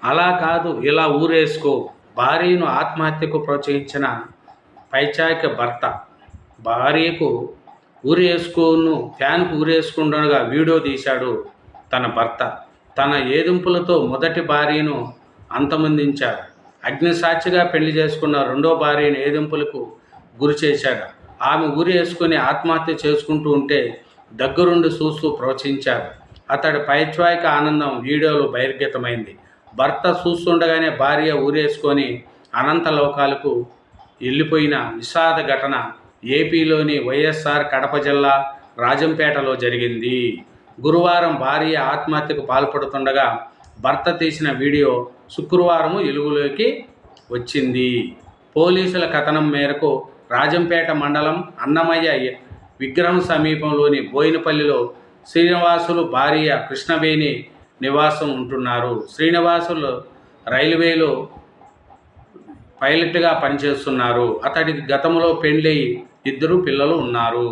అలా కాదు ఇలా ఊరేసుకో. భార్యను ఆత్మహత్యకు ప్రోత్సహించిన పైచాక భర్త భార్యకు ఫ్యాన్కు ఊరేసుకుండగా వీడియో తీశాడు తన భర్త. తన ఏదింపులతో మొదటి భార్యను అంతమొందించాడు. అగ్నిసాక్షిగా పెళ్లి చేసుకున్న రెండో భార్యను ఏదింపులకు గురి చేశాడు. ఆమె ఊరేసుకుని ఆత్మహత్య చేసుకుంటూ ఉంటే దగ్గరుండి చూస్తూ ప్రోత్సహించాడు. అతడి పైచాయిక ఆనందం వీడియోలో బహిర్గతమైంది. భర్త చూస్తుండగానే భార్య ఊరేసుకొని అనంత లోకాలకు వెళ్ళిపోయిన విషాద ఘటన ఏపీలోని వైఎస్ఆర్ కడప జిల్లా రాజంపేటలో జరిగింది. గురువారం భార్య ఆత్మహత్యకు పాల్పడుతుండగా భర్త తీసిన వీడియో శుక్రవారం వెలుగులోకి వచ్చింది. పోలీసుల కథనం మేరకు రాజంపేట మండలం అన్నమయ్య విగ్రహం సమీపంలోని బోయినపల్లిలో శ్రీనివాసులు భార్య కృష్ణవేణి నివాసం ఉంటున్నారు. శ్రీనివాసులు రైల్వేలో పైలట్గా పనిచేస్తున్నారు. అతడికి గతంలో పెళ్ళై 2 పిల్లలు ఉన్నారు.